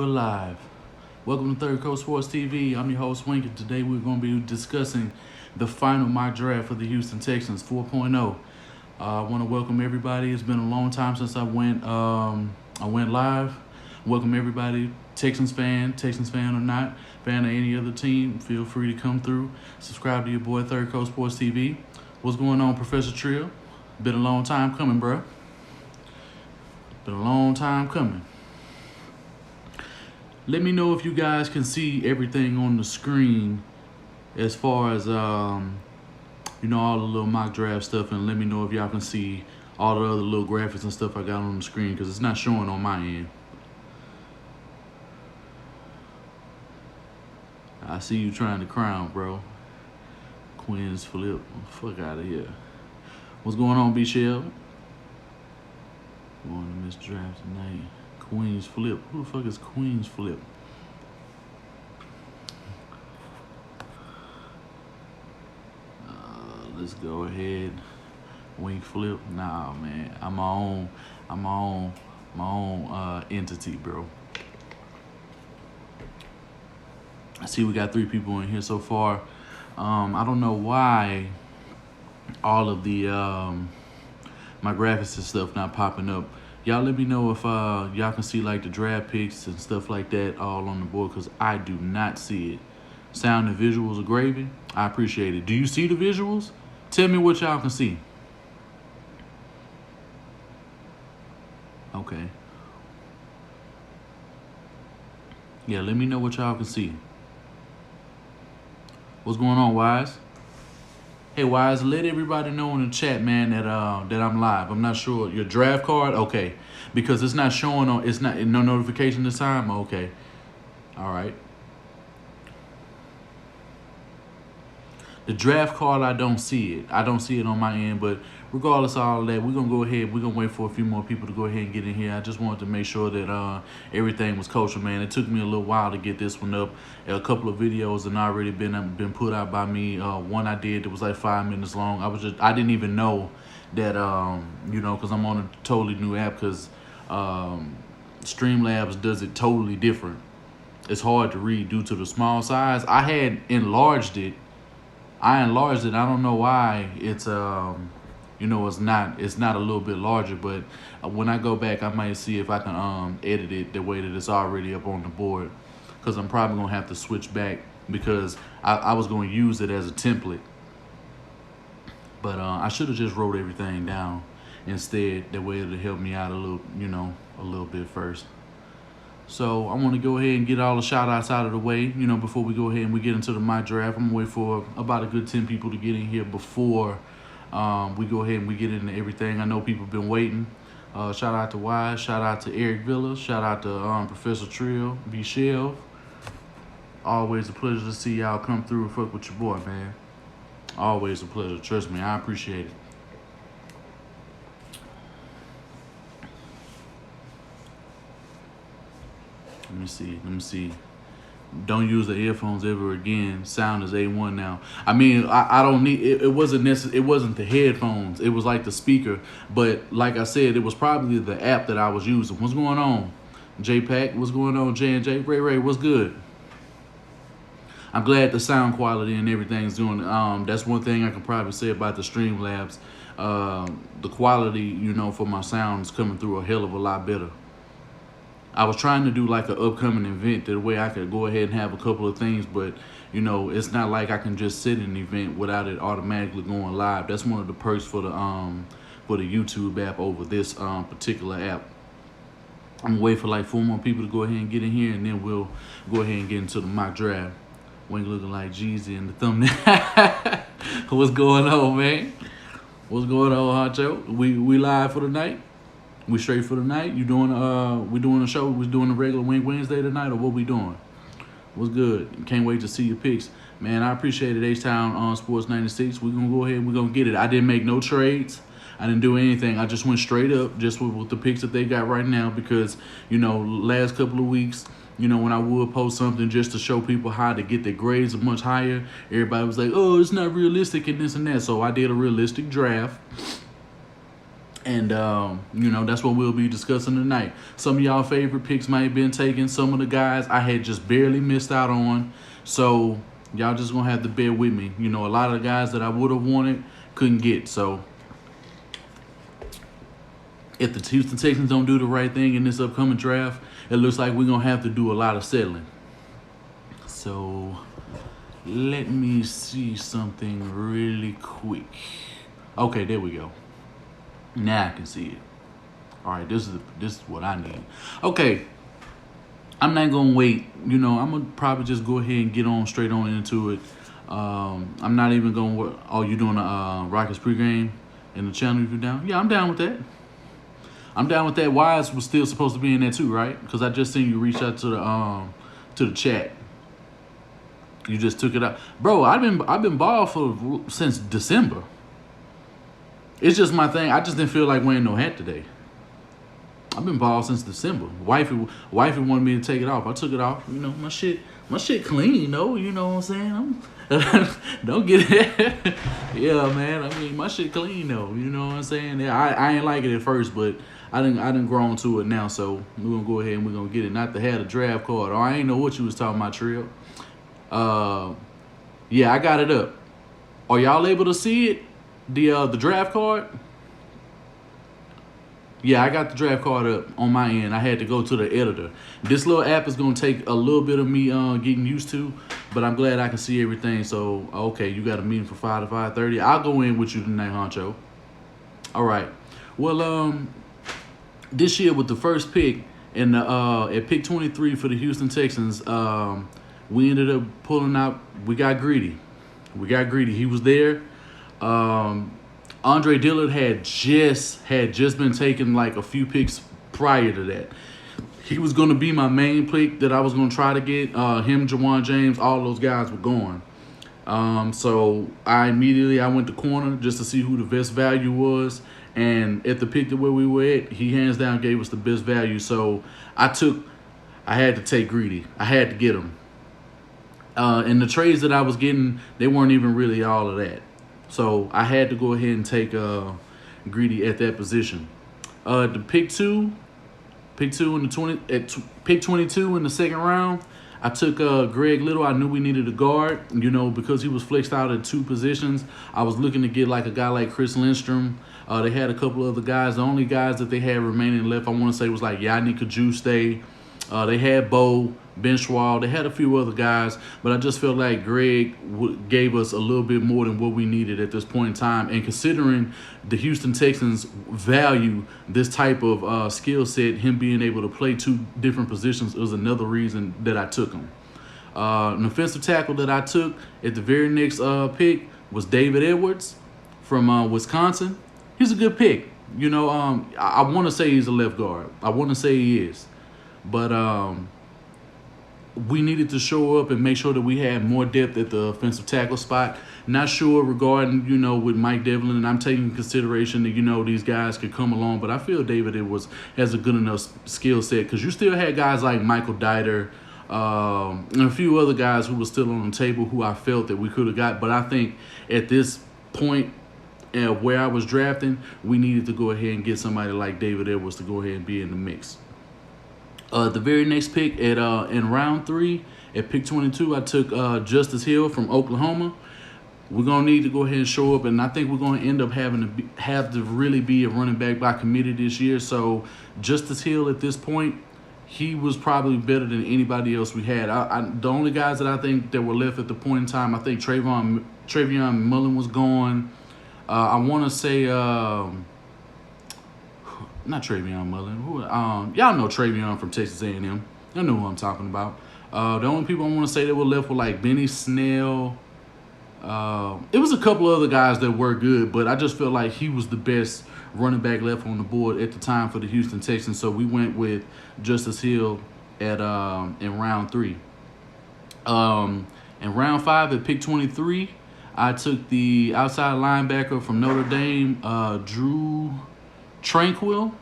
we're live. Welcome to Third Coast Sports TV. I'm your host, Wink, and today we're going to be discussing the final mock draft for the Houston Texans 4.0. I want to welcome everybody. It's been a long time since I went live. Welcome everybody, Texans fan or not, fan of any other team. Feel free to come through. Subscribe to your boy, Third Coast Sports TV. What's going on, Professor Drue? Been a long time coming, bro. Been a long time coming. Let me know if you guys can see everything on the screen as far as, all the little mock draft stuff, and let me know if y'all can see all the other little graphics and stuff I got on the screen, because it's not showing on my end. I see you trying to crown, bro. Queen's flip. Fuck out of here. What's going on, B-Shell? Going to miss draft tonight. Queen's flip. Who the fuck is Queen's flip? Let's go ahead. Wink flip. Nah, man. I'm my own entity, bro. I see we got 3 people in here so far. I don't know why all of the my graphics and stuff not popping up. Y'all let me know if y'all can see like the draft picks and stuff like that all on the board, because I do not see it. Sound and visuals are gravy. I appreciate it. Do you see the visuals? Tell me what y'all can see. Okay. Yeah, let me know what y'all can see. What's going on, Wise? Hey, Wise, let everybody know in the chat, man, that I'm live. I'm not sure. Your draft card? Okay. Because it's not showing on, it's not, no notification this time? Okay. All right. The draft card, I don't see it. I don't see it on my end, but regardless of all of that, we're going to go ahead. We're going to wait for a few more people to go ahead and get in here. I just wanted to make sure that everything was kosher, man. It took me a little while to get this one up. A couple of videos have already been put out by me. One I did that was like 5 minutes long. I didn't even know that, because I'm on a totally new app, because Streamlabs does it totally different. It's hard to read due to the small size. I had enlarged it. I don't know why it's it's not a little bit larger, but when I go back, I might see if I can edit it the way that it's already up on the board, because I'm probably gonna have to switch back, because I was gonna use it as a template, but I should have just wrote everything down instead. That way it'll help me out a little bit first. So I want to go ahead and get all the shout outs out of the way, before we go ahead and we get into the mock draft. I'm going to wait for about a good 10 people to get in here before we go ahead and we get into everything. I know people have been waiting. Shout out to Wise. Shout out to Eric Villa. Shout out to Professor Drue, B-Shell. Always a pleasure to see y'all come through and fuck with your boy, man. Always a pleasure. Trust me, I appreciate it. Let me see. Don't use the earphones ever again. Sound is A1 now. I mean, I don't need it. It wasn't necessary. It wasn't the headphones. It was like the speaker. But like I said, it was probably the app that I was using. What's going on, J-Pack? What's going on, J&J? Ray, what's good? I'm glad the sound quality and everything's doing. That's one thing I can probably say about the Streamlabs. The quality, for my sound is coming through a hell of a lot better. I was trying to do like an upcoming event that way I could go ahead and have a couple of things, but it's not like I can just sit in an event without it automatically going live. That's one of the perks for the YouTube app over this particular app. I'm gonna wait for like 4 more people to go ahead and get in here, and then we'll go ahead and get into the mock draft. Wink looking like Jeezy in the thumbnail. What's going on, man? What's going on, Honcho? We live for the night? We straight for the night? We doing a show? We doing a regular Wink Wednesday tonight, or what we doing? What's good? Can't wait to see your picks. Man, I appreciate it, H-Town on Sports 96. We're going to go ahead and we're going to get it. I didn't make no trades. I didn't do anything. I just went straight up just with the picks that they got right now, because, last couple of weeks, when I would post something just to show people how to get their grades much higher, everybody was like, oh, it's not realistic and this and that. So I did a realistic draft. And, that's what we'll be discussing tonight. Some of y'all favorite picks might have been taken. Some of the guys I had just barely missed out on. So, y'all just going to have to bear with me. A lot of the guys that I would have wanted couldn't get. So, if the Houston Texans don't do the right thing in this upcoming draft, it looks like we're going to have to do a lot of settling. So, let me see something really quick. Okay, there we go. Now I can see it. All right, this is what I need. Okay, I'm not gonna wait. I'm gonna probably just go ahead and get on straight on into it. I'm not even gonna. Oh, you doing a Rockets pregame in the channel if you're down? Yeah, I'm down with that. I'm down with that. Wise was still supposed to be in there too, right? Because I just seen you reach out to the chat. You just took it out, bro. I've been bald since December. It's just my thing. I just didn't feel like wearing no hat today. I've been bald since December. Wifey wanted me to take it off. I took it off. My shit clean, though. You know what I'm saying? Don't get it. Yeah, man. I mean, my shit clean, though. You know what I'm saying? Yeah, I ain't like it at first, but I didn't grown to it now. So we're gonna go ahead and we're gonna get it. Not to have a draft card. Oh, I ain't know what you was talking about, Trill. Yeah, I got it up. Are y'all able to see it? The draft card? Yeah, I got the draft card up on my end. I had to go to the editor. This little app is going to take a little bit of me getting used to, but I'm glad I can see everything. So, okay, you got a meeting for 5 to 5:30. I'll go in with you tonight, Honcho. All right. Well, this year with the first pick and at pick 23 for the Houston Texans, we ended up pulling out. We got Greedy. He was there. Andre Dillard had just been taken like a few picks prior to that. He was going to be my main pick that I was going to try to get. Him, Jawan James, all those guys were going. So I went to corner just to see who the best value was. And at the pick that where we were at, he hands down gave us the best value. So I had to take Greedy. I had to get him. And the trades that I was getting, they weren't even really all of that. So I had to go ahead and take Greedy at that position. The pick 22 in the second round, I took Greg Little. I knew we needed a guard, because he was flexed out at 2 positions. I was looking to get like a guy like Chris Lindstrom. They had a couple other guys. The only guys that they had remaining left, I want to say, was like Yannick Kajuste. They had Bo, Ben Schwal. They had a few other guys, but I just felt like Greg gave us a little bit more than what we needed at this point in time. And considering the Houston Texans value this type of skill set, him being able to play 2 different positions was another reason that I took him. An offensive tackle that I took at the very next pick was David Edwards from Wisconsin. He's a good pick. I want to say he's a left guard. I want to say he is. But we needed to show up and make sure that we had more depth at the offensive tackle spot. Not sure regarding, with Mike Devlin, and I'm taking into consideration that, these guys could come along. But I feel David Edwards has a good enough skill set because you still had guys like Michael Dieter and a few other guys who were still on the table who I felt that we could have got. But I think at this point where I was drafting, we needed to go ahead and get somebody like David Edwards to go ahead and be in the mix. The very next pick in round 3, at pick 22, I took Justice Hill from Oklahoma. We're going to need to go ahead and show up, and I think we're going to end up have to really be a running back by committee this year. So Justice Hill at this point, he was probably better than anybody else we had. The only guys that I think that were left at the point in time, I think Travion Mullen was gone. I want to say... not Travion Mullen. Y'all know Travion from Texas A&M. Y'all know who I'm talking about. The only people I want to say that were left were like Benny Snell. It was a couple of other guys that were good, but I just felt like he was the best running back left on the board at the time for the Houston Texans. So we went with Justice Hill in round 3. In round 5 at pick 23, I took the outside linebacker from Notre Dame, Drue. Tranquill.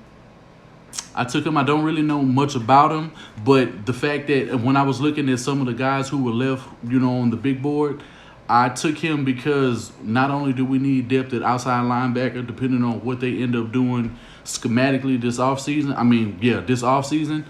I took him. I don't really know much about him, but the fact that when I was looking at some of the guys who were left, on the big board, I took him because not only do we need depth at outside linebacker, depending on what they end up doing schematically this offseason. This offseason,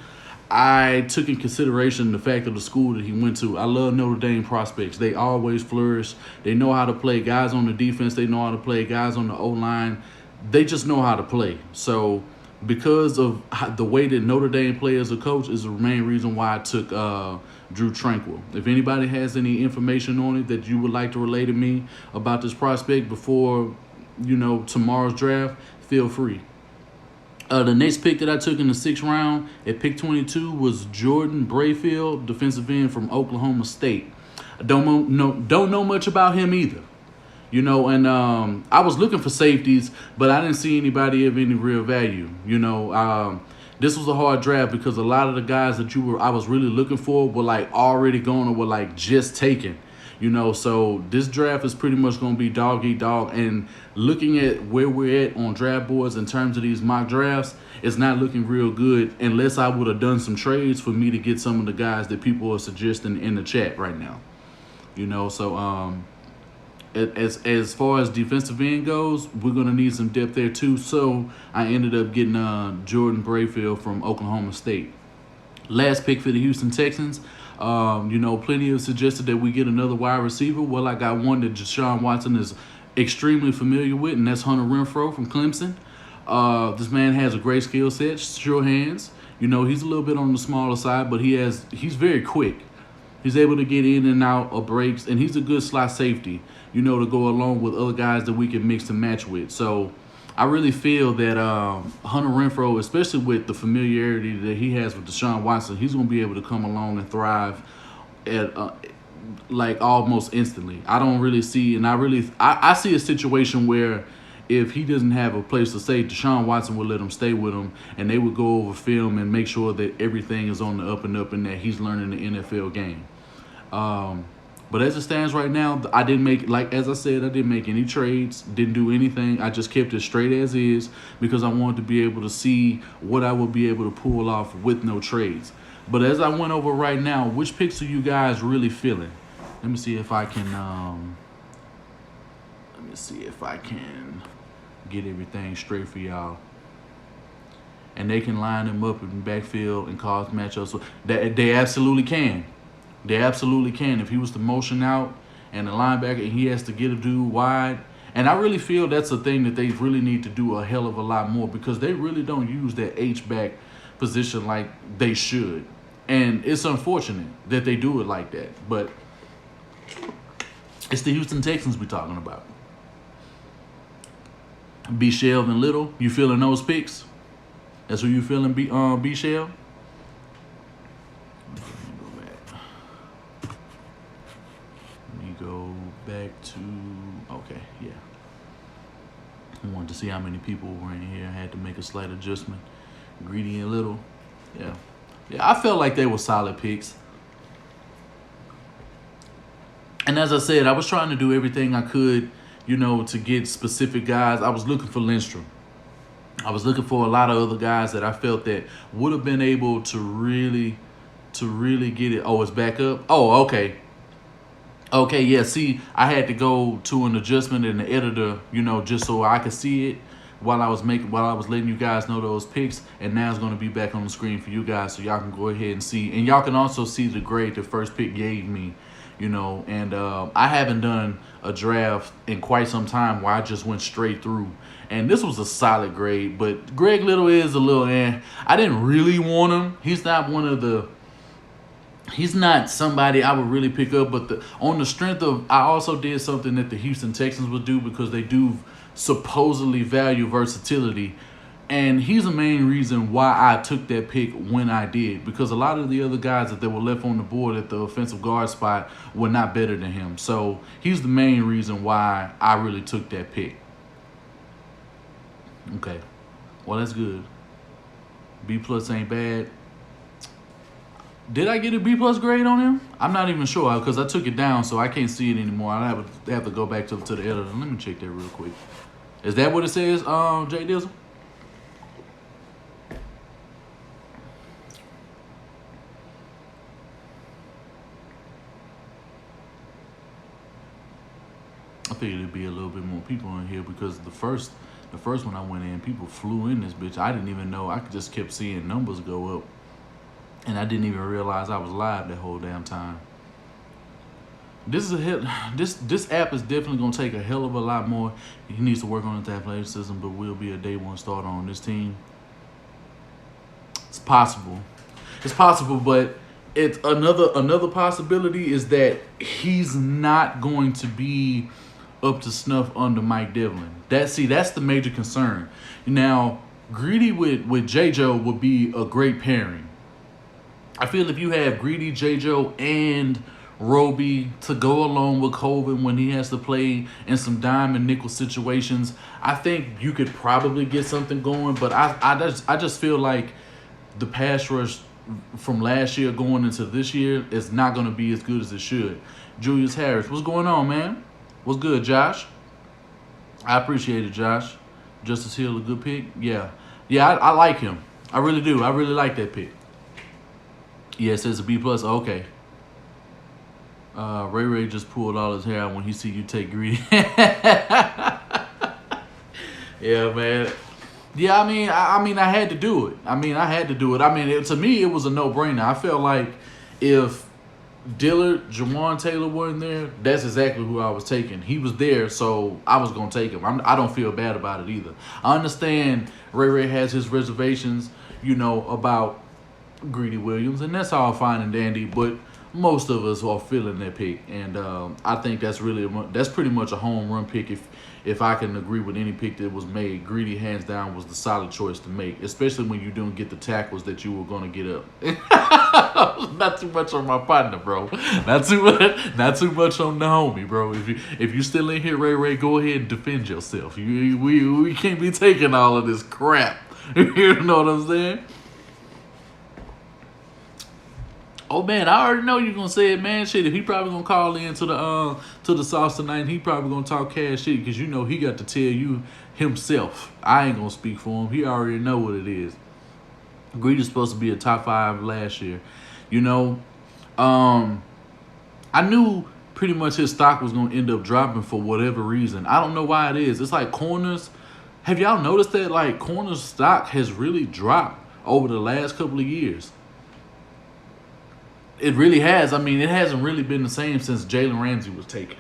I took in consideration the fact of the school that he went to. I love Notre Dame prospects. They always flourish. They know how to play guys on the defense. They know how to play guys on the O-line. They just know how to play. So because of the way that Notre Dame play as a coach is the main reason why I took Drue Tranquill. If anybody has any information on it that you would like to relay to me about this prospect before, tomorrow's draft, feel free. The next pick that I took in the 6th round at pick 22 was Jordan Brailford, defensive end from Oklahoma State. I don't know much about him either. I was looking for safeties, but I didn't see anybody of any real value. This was a hard draft because a lot of the guys that I was really looking for were like already gone or were like just taken. So this draft is pretty much going to be dog eat dog. And looking at where we're at on draft boards in terms of these mock drafts, it's not looking real good unless I would have done some trades for me to get some of the guys that people are suggesting in the chat right now. As far as defensive end goes, we're going to need some depth there too. So I ended up getting Jordan Brailford from Oklahoma State. Last pick for the Houston Texans. Plenty have suggested that we get another wide receiver. Well, I got one that Deshaun Watson is extremely familiar with, and that's Hunter Renfrow from Clemson. This man has a great skill set, sure hands. He's a little bit on the smaller side, but he's very quick. He's able to get in and out of breaks, and he's a good slot safety, to go along with other guys that we can mix and match with. So I really feel that Hunter Renfrow, especially with the familiarity that he has with Deshaun Watson, he's going to be able to come along and thrive at almost instantly. I don't really see, and I see a situation where if he doesn't have a place to stay, Deshaun Watson will let him stay with him, and they would go over film and make sure that everything is on the up and up and that he's learning the NFL game. But as it stands right now, I didn't make any trades, didn't do anything. I just kept it straight as is because I wanted to be able to see what I would be able to pull off with no trades. But as I went over right now, which picks are you guys really feeling? Let me see if I can get everything straight for y'all. And they can line them up in the backfield and cause matchups. So they absolutely can. They absolutely can. If he was to motion out and the linebacker and he has to get a dude wide. And I really feel that's a thing that they really need to do a hell of a lot more because they really don't use that H-back position like they should. And it's unfortunate that they do it like that. But it's the Houston Texans we're talking about. B-Shell and Little, you feeling those picks? That's who you feeling, B-Shell? Go back to I wanted to see how many people were in here. I had to make a slight adjustment. Greedy and Little. Yeah, I felt like they were solid picks. And as I said, I was trying to do everything I could, to get specific guys. I was looking for Lindstrom. I was looking for a lot of other guys that I felt that would have been able to really get it. Oh, it's back up? Oh, okay. Okay, yeah, see, I had to go to an adjustment in the editor, just so I could see it while I was letting you guys know those picks, and now it's going to be back on the screen for you guys so y'all can go ahead and see. And y'all can also see the grade the first pick gave me, and I haven't done a draft in quite some time where I just went straight through. And this was a solid grade, but Greg Little is a little I didn't really want him. He's not somebody I would really pick up, but on the strength of, I also did something that the Houston Texans would do because they do supposedly value versatility. And he's the main reason why I took that pick when I did, because a lot of the other guys that were left on the board at the offensive guard spot were not better than him. So he's the main reason why I really took that pick. Okay, well, that's good. B+ ain't bad. Did I get a B+ grade on him? I'm not even sure because I took it down, so I can't see it anymore. I have to go back to the editor. Let me check that real quick. Is that what it says, Jay Dizzle? figured it'd be a little bit more people in here because the first one I went in, people flew in this bitch. I didn't even know. I just kept seeing numbers go up, and I didn't even realize I was live that whole damn time. This app is definitely gonna take a hell of a lot more. He needs to work on his athleticism, but will be a day one starter on this team. It's possible. It's possible, but it's another possibility is that he's not going to be up to snuff under Mike Devlin. That's the major concern. Now, Greedy with J-Joe would be a great pairing. I feel if you have Greedy, J-Joe, and Roby to go along with Colvin when he has to play in some dime and nickel situations, I think you could probably get something going. But I just feel like the pass rush from last year going into this year is not going to be as good as it should. Julius Harris, what's going on, man? What's good, Josh? I appreciate it, Josh. Justice Hill, a good pick? Yeah, I like him. I really do. I really like that pick. Yeah, it says a B+. Okay. Ray just pulled all his hair out when he see you take Greedy. Yeah, man. Yeah, I mean, I had to do it. To me, it was a no-brainer. I felt like if Dillard, Jawan Taylor weren't there, that's exactly who I was taking. He was there, so I was going to take him. I don't feel bad about it either. I understand Ray has his reservations, about Greedy Williams, and that's all fine and dandy, but most of us are feeling that pick, and I think that's pretty much a home run pick. If I can agree with any pick that was made, Greedy hands down was the solid choice to make, especially when you don't get the tackles that you were gonna get up. Not too much on my partner, bro. Not too much on the homie, bro. If you still in here, Ray, go ahead and defend yourself. We can't be taking all of this crap. You know what I'm saying? Oh man, I already know you're gonna say it, man. Shit, if he probably gonna call in to the sauce tonight, he probably gonna talk cash shit because he got to tell you himself. I ain't gonna speak for him. He already know what it is. Greedy's supposed to be a top 5 last year. I knew pretty much his stock was gonna end up dropping for whatever reason. I don't know why it is. It's like corners. Have y'all noticed that like corners stock has really dropped over the last couple of years? It really has. It hasn't really been the same since Jalen Ramsey was taken.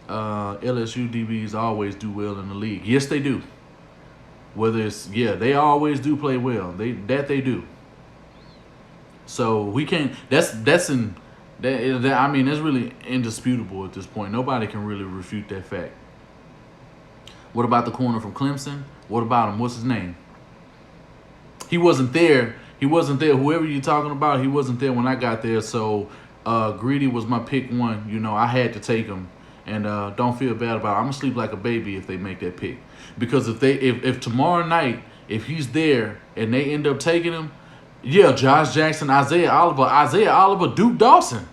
LSU DBs always do well in the league. Yes, they do. They always do play well. They do. So we can't. That's really indisputable at this point. Nobody can really refute that fact. What about the corner from Clemson? What about him? What's his name? He wasn't there. Whoever you're talking about, he wasn't there when I got there. So Greedy was my pick one. I had to take him. And don't feel bad about it. I'm going to sleep like a baby if they make that pick. Because if tomorrow night, if he's there and they end up taking him, yeah, Josh Jackson, Isaiah Oliver, Duke Dawson.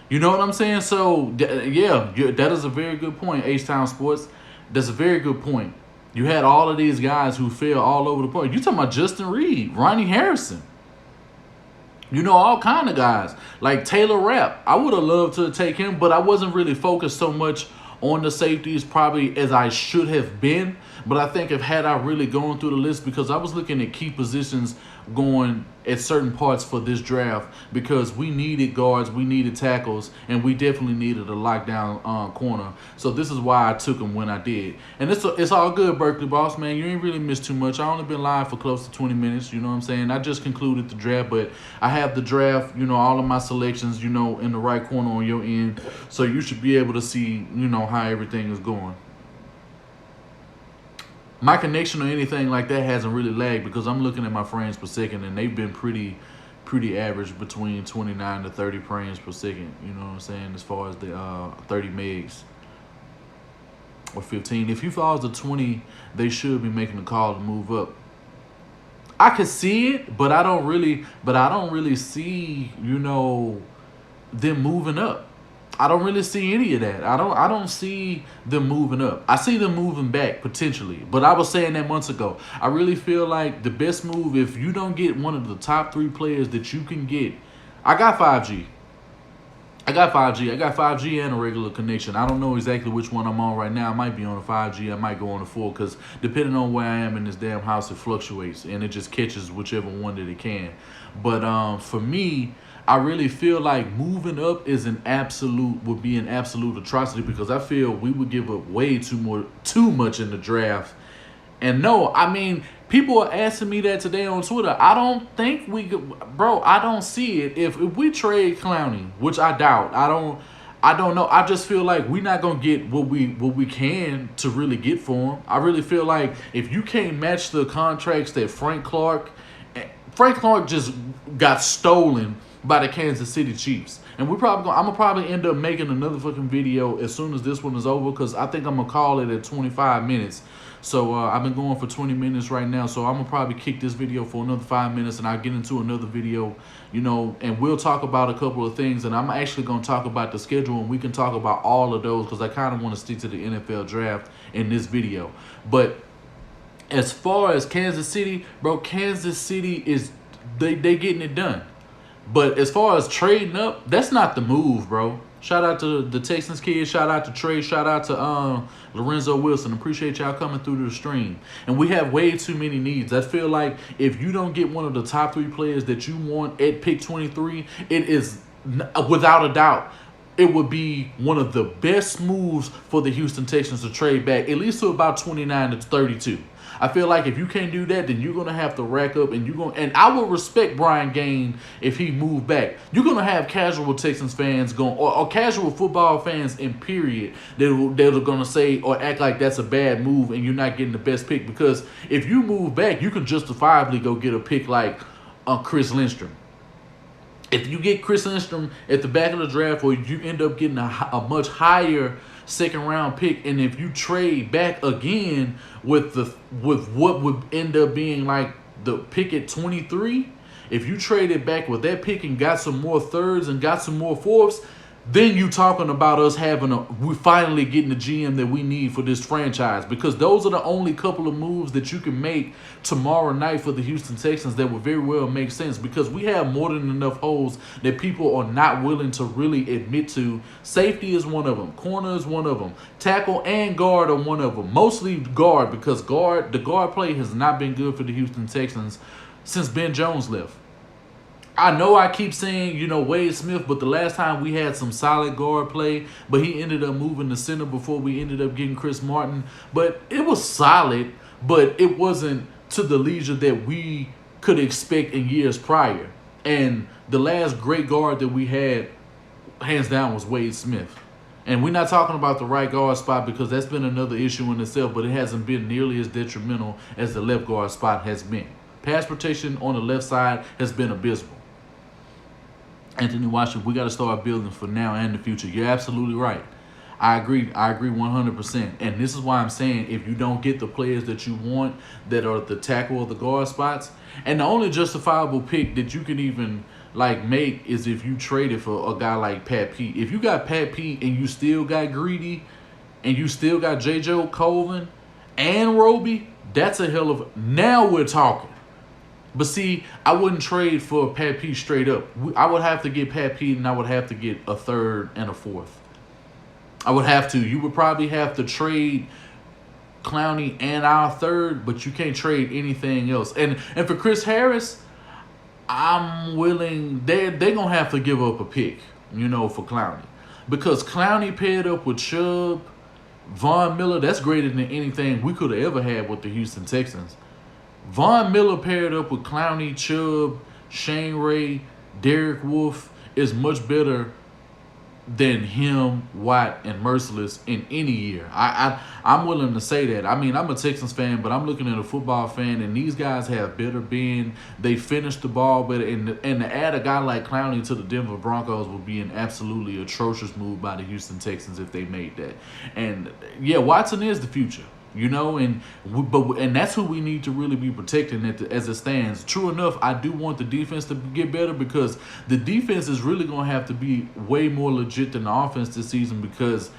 You know what I'm saying? So, that is a very good point, H-Town Sports. That's a very good point. You had all of these guys who fell all over the point. You talking about Justin Reed, Ronnie Harrison. All kind of guys. Like Taylor Rapp. I would have loved to take him, but I wasn't really focused so much on the safeties probably as I should have been. But I think had I really gone through the list, because I was looking at key positions going at certain parts for this draft, because we needed guards, we needed tackles, and we definitely needed a lockdown corner. So this is why I took him when I did. And it's all good, Berkeley Boss, man. You ain't really missed too much. I only been live for close to 20 minutes, you know what I'm saying? I just concluded the draft, but I have the draft, all of my selections, in the right corner on your end. So you should be able to see, how everything is going. My connection or anything like that hasn't really lagged because I'm looking at my frames per second, and they've been pretty average between 29 to 30 frames per second. You know what I'm saying? As far as the 30 megs or 15. If he falls to 20, they should be making a call to move up. I can see it, but I don't really see, them moving up. I don't really see any of that. I don't see them moving up. I see them moving back potentially. But I was saying that months ago. I really feel like the best move, if you don't get one of the top 3 players that you can get. I got 5G. I got 5G. I got 5G and a regular connection. I don't know exactly which one I'm on right now. I might be on a 5G. I might go on a 4 because depending on where I am in this damn house, it fluctuates and it just catches whichever one that it can. But for me, I really feel like moving up would be an absolute atrocity because I feel we would give up way too much in the draft. And no, I mean, people are asking me that today on Twitter. I don't think I don't see it. If we trade Clowney, which I doubt, I don't know. I just feel like we're not gonna get what we can to really get for him. I really feel like if you can't match the contracts that Frank Clark just got stolen by the Kansas City Chiefs. And I'm gonna probably end up making another fucking video as soon as this one is over because I think I'm gonna call it at 25 minutes. So I've been going for 20 minutes right now, so I'm gonna probably kick this video for another 5 minutes, and I'll get into another video, and we'll talk about a couple of things, and I'm actually gonna talk about the schedule, and we can talk about all of those because I kind of want to stick to the NFL draft in this video. But as far as Kansas City, bro, Kansas City is they getting it done. But as far as trading up, that's not the move, bro. Shout out to the Texans kids. Shout out to Trey. Shout out to Lorenzo Wilson. Appreciate y'all coming through the stream. And we have way too many needs. I feel like if you don't get one of the top 3 players that you want at pick 23, it is, without a doubt, it would be one of the best moves for the Houston Texans to trade back, at least to about 29 to 32. I feel like if you can't do that, then you're gonna have to rack up, and I will respect Brian Gaine if he moved back. You're gonna have casual Texans fans or casual football fans in period that are gonna say or act like that's a bad move and you're not getting the best pick, because if you move back, you can justifiably go get a pick like Chris Lindstrom. If you get Chris Lindstrom at the back of the draft, or you end up getting a much higher second-round pick, and if you trade back again with what would end up being like the pick at 23, if you traded back with that pick and got some more thirds and got some more fourths, then you talking about us we finally getting the GM that we need for this franchise, because those are the only couple of moves that you can make tomorrow night for the Houston Texans that would very well make sense, because we have more than enough holes that people are not willing to really admit to. Safety is one of them. Corner is one of them. Tackle and guard are one of them. Mostly guard, because the guard play has not been good for the Houston Texans since Ben Jones left. I know I keep saying, Wade Smith, but the last time we had some solid guard play, but he ended up moving to center before we ended up getting Chris Martin. But it was solid, but it wasn't to the leisure that we could expect in years prior. And the last great guard that we had, hands down, was Wade Smith. And we're not talking about the right guard spot, because that's been another issue in itself, but it hasn't been nearly as detrimental as the left guard spot has been. Pass protection on the left side has been abysmal. Anthony Washington, we got to start building for now and the future. You're absolutely right. I agree 100%. And this is why I'm saying, if you don't get the players that you want that are the tackle or the guard spots, and the only justifiable pick that you can even make is if you traded for a guy like Pat Pete. If you got Pat Pete and you still got Greedy and you still got J.J. Colvin and Roby, that's a hell of now we're talking. But see, I wouldn't trade for Pat Pete straight up. I would have to get Pat Pete, and I would have to get a third and a fourth. I would have to. You would probably have to trade Clowney and our third, but you can't trade anything else. And for Chris Harris, I'm willing. They're gonna have to give up a pick, for Clowney, because Clowney paired up with Chubb, Von Miller. That's greater than anything we could have ever had with the Houston Texans. Von Miller paired up with Clowney, Chubb, Shane Ray, Derek Wolfe is much better than him, Watt, and Merciless in any year. I'm willing to say that. I mean, I'm a Texans fan, but I'm looking at a football fan, and these guys have better bend. They finish the ball better, and to add a guy like Clowney to the Denver Broncos would be an absolutely atrocious move by the Houston Texans if they made that. And yeah, Watson is the future. And that's who we need to really be protecting as it stands. True enough, I do want the defense to get better, because the defense is really going to have to be way more legit than the offense this season, because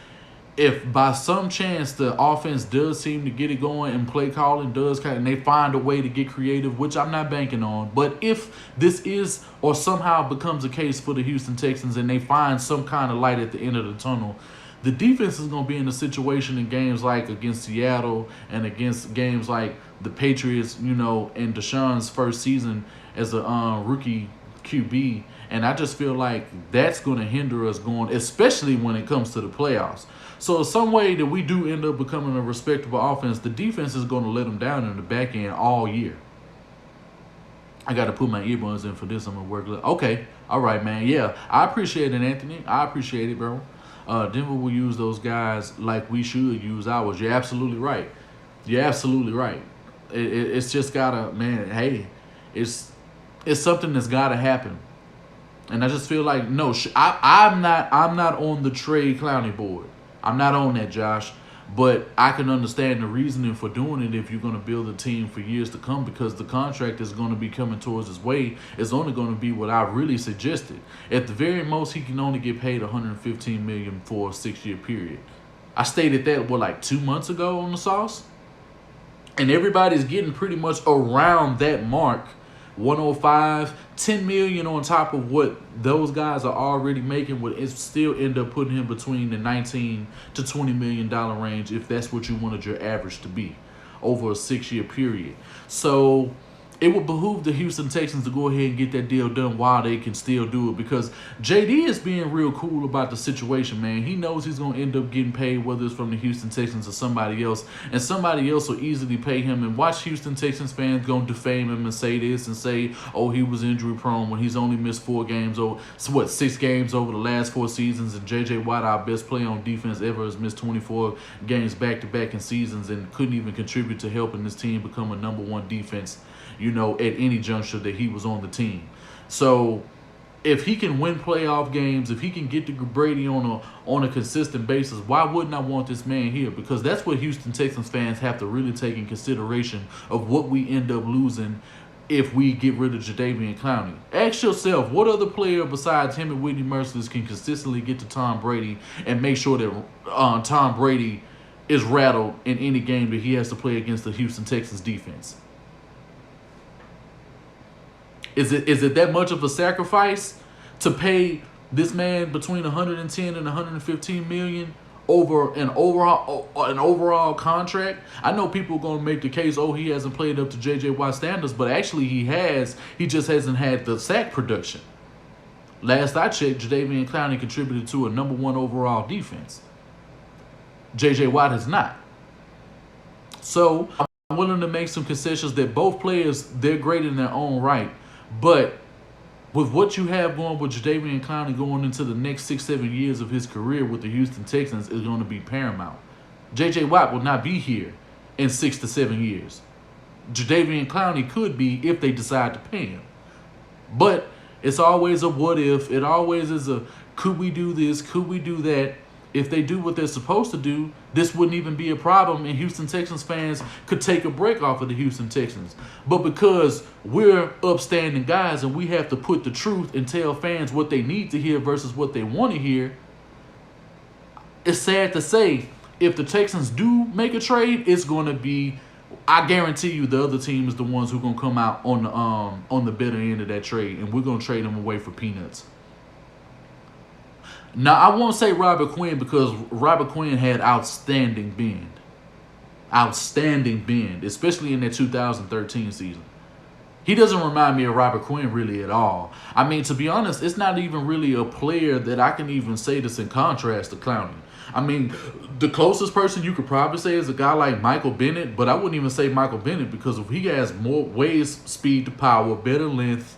if by some chance the offense does seem to get it going and play calling does kind of, and they find a way to get creative, which I'm not banking on, but if this is or somehow becomes a case for the Houston Texans and they find some kind of light at the end of the tunnel, the defense is going to be in a situation in games like against Seattle and against games like the Patriots, in Deshaun's first season as a rookie QB. And I just feel like that's going to hinder us going, especially when it comes to the playoffs. So some way that we do end up becoming a respectable offense, the defense is going to let them down in the back end all year. I got to put my earbuds in for this. I'm going to work. Okay. All right, man. Yeah, I appreciate it, Anthony. I appreciate it, bro. Denver will use those guys like we should use ours. You're absolutely right. You're absolutely right. It's just got to, man, hey, it's something that's got to happen. And I just feel like, no, I'm not on the Trey Clowney board. I'm not on that, Josh. But I can understand the reasoning for doing it if you're going to build a team for years to come, because the contract is going to be coming towards his way. It's only going to be what I really suggested. At the very most, he can only get paid $115 million for a 6-year period. I stated that, like 2 months ago on the sauce? And everybody's getting pretty much around that mark. 105, $10 million on top of what those guys are already making would still end up putting him between the $19 to $20 million range if that's what you wanted your average to be over a 6-year period. So it would behoove the Houston Texans to go ahead and get that deal done while they can still do it, because JD is being real cool about the situation, man. He knows he's going to end up getting paid, whether it's from the Houston Texans or somebody else, and somebody else will easily pay him. And watch Houston Texans fans going to defame him and say this and say, oh, he was injury prone when he's only missed 6 games over the last 4 seasons, and J.J. Watt, our best player on defense ever, has missed 24 games back-to-back in seasons and couldn't even contribute to helping this team become a #1 defense, at any juncture that he was on the team. So if he can win playoff games, if he can get to Brady on a consistent basis, why wouldn't I want this man here? Because that's what Houston Texans fans have to really take in consideration of what we end up losing if we get rid of Jadeveon Clowney. Ask yourself, what other player besides him and Whitney Merciless can consistently get to Tom Brady and make sure that Tom Brady is rattled in any game that he has to play against the Houston Texans defense? Is it that much of a sacrifice to pay this man between 110 and 115 million over an overall contract? I know people are going to make the case, oh, he hasn't played up to J.J. Watt standards, but actually he has. He just hasn't had the sack production. Last I checked, Jadeveon Clowney contributed to a #1 overall defense. J.J. Watt has not. So I'm willing to make some concessions that both players, they're great in their own right. But with what you have going with Jadeveon Clowney going into the next 6-7 years of his career with the Houston Texans is going to be paramount. J.J. Watt will not be here in 6 to 7 years. Jadeveon Clowney could be if they decide to pay him. But it's always a what if. It always is a could we do this, could we do that. If they do what they're supposed to do, this wouldn't even be a problem, and Houston Texans fans could take a break off of the Houston Texans. But because we're upstanding guys and we have to put the truth and tell fans what they need to hear versus what they want to hear, it's sad to say, if the Texans do make a trade, it's going to be, I guarantee you, the other team is the ones who are going to come out on the better end of that trade, and we're going to trade them away for peanuts. Now, I won't say Robert Quinn, because Robert Quinn had outstanding bend. Outstanding bend, especially in that 2013 season. He doesn't remind me of Robert Quinn really at all. I mean, to be honest, it's not even really a player that I can even say that's in contrast to Clowney. I mean, the closest person you could probably say is a guy like Michael Bennett, but I wouldn't even say Michael Bennett, because if he has more waist, speed to power, better length,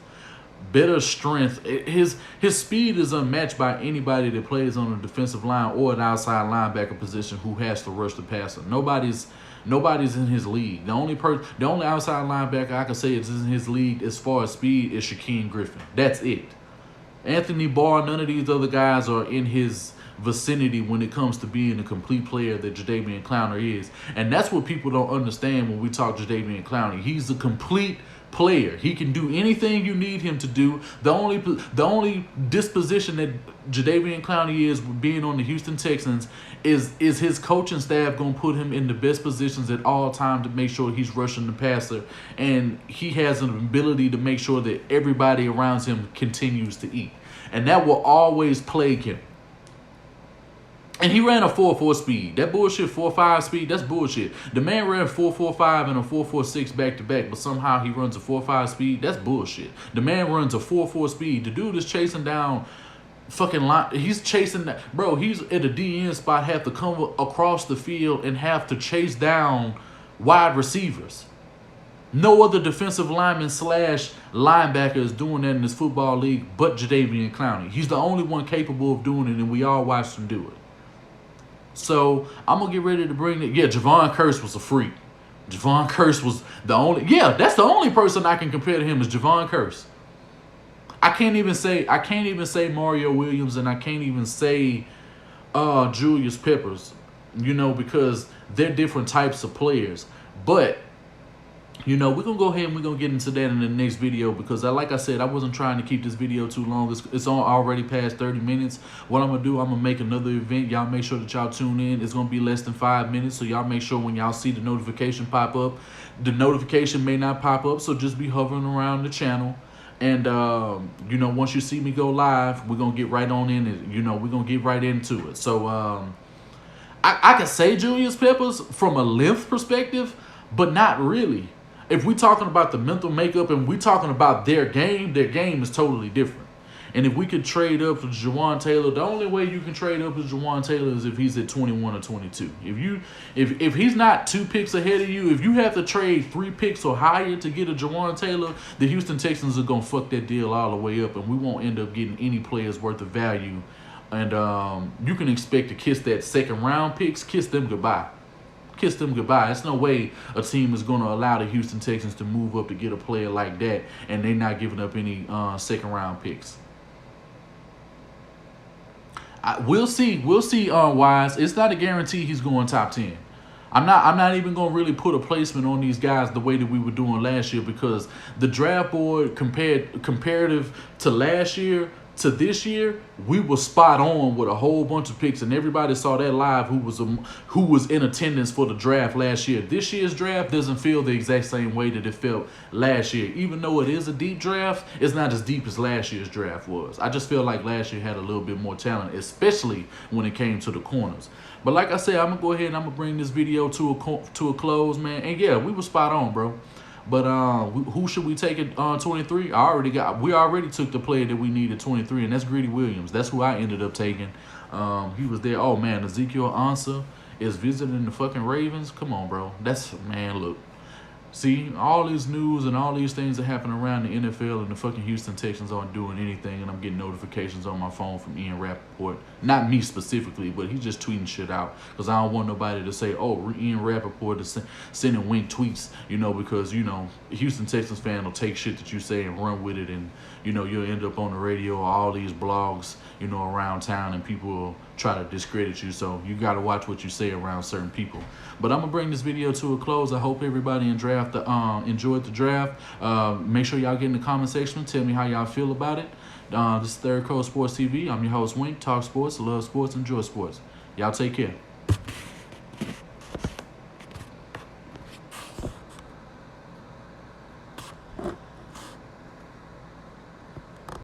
better strength. His speed is unmatched by anybody that plays on the defensive line or an outside linebacker position who has to rush the passer. Nobody's in his league. The only outside linebacker I can say is in his league as far as speed is Shaquem Griffin. That's it. Anthony Barr, none of these other guys are in his vicinity when it comes to being a complete player that Jadeveon Clowney is. And that's what people don't understand when we talk Jadeveon Clowney. He's a complete player. He can do anything you need him to do. The only disposition that Jadeveon Clowney is being on the Houston Texans is his coaching staff going to put him in the best positions at all time to make sure he's rushing the passer, and he has an ability to make sure that everybody around him continues to eat, and that will always plague him. And he ran a 4.4 speed. That bullshit 4.5 speed, that's bullshit. The man ran 4.45 and a 4.46 back-to-back, but somehow he runs a 4.5 speed. That's bullshit. The man runs a 4.4 speed. The dude is chasing down fucking line. He's chasing that. Bro, he's at a DN spot, have to come across the field and have to chase down wide receivers. No other defensive lineman / linebacker is doing that in this football league but Jadeveon Clowney. He's the only one capable of doing it, and we all watched him do it. So I'm gonna get ready to bring it. Yeah, Javon Curse was a freak. Javon Curse was the only. Yeah, that's the only person I can compare to him is Javon Curse. I can't even say Mario Williams, and I can't even say Julius Peppers, because they're different types of players. But we're going to go ahead and we're going to get into that in the next video because, like I said, I wasn't trying to keep this video too long. It's on already past 30 minutes. What I'm going to do, I'm going to make another event. Y'all make sure that y'all tune in. It's going to be less than 5 minutes, so y'all make sure when y'all see the notification pop up, the notification may not pop up, so just be hovering around the channel. And, once you see me go live, we're going to get right on in it. We're going to get right into it. So I can say Julius Peppers from a length perspective, but not really. If we're talking about the mental makeup and we're talking about their game is totally different. And if we could trade up for Jawan Taylor, the only way you can trade up with Jawan Taylor is if he's at 21 or 22. If he's not 2 picks ahead of you, if you have to trade 3 picks or higher to get a Jawan Taylor, the Houston Texans are going to fuck that deal all the way up, and we won't end up getting any players worth of value. And you can expect to kiss that second round picks, kiss them goodbye. Kiss them goodbye. There's no way a team is going to allow the Houston Texans to move up to get a player like that, and they're not giving up any second round picks. We'll see. Wise. It's not a guarantee he's going top 10. I'm not even going to really put a placement on these guys the way that we were doing last year, because the draft board comparative to last year to this year, we were spot on with a whole bunch of picks, and everybody saw that live who was in attendance for the draft last year. This year's draft doesn't feel the exact same way that it felt last year. Even though it is a deep draft, it's not as deep as last year's draft was. I just feel like last year had a little bit more talent, especially when it came to the corners. But like I said, I'm going to go ahead and I'm going to bring this video to a close, man. And yeah, we were spot on, bro. But who should we take at 23? We already took the player that we needed 23, and that's Greedy Williams. That's who I ended up taking. He was there. Oh man, Ezekiel Ansah is visiting the fucking Ravens. Come on, bro. Man, look. See, all this news and all these things that happen around the NFL, and the fucking Houston Texans aren't doing anything, and I'm getting notifications on my phone from Ian Rappaport. Not me specifically, but he's just tweeting shit out, because I don't want nobody to say, oh, Ian Rappaport is sending wink tweets, because, Houston Texans fan will take shit that you say and run with it, and, you'll end up on the radio or all these blogs, around town, and people will try to discredit you. So you got to watch what you say around certain people. But I'm going to bring this video to a close. I hope everybody enjoyed the draft. Make sure y'all get in the comment section. Tell me how y'all feel about it. This is Third Coast Sports TV. I'm your host, Wink. Talk sports, love sports, enjoy sports. Y'all take care.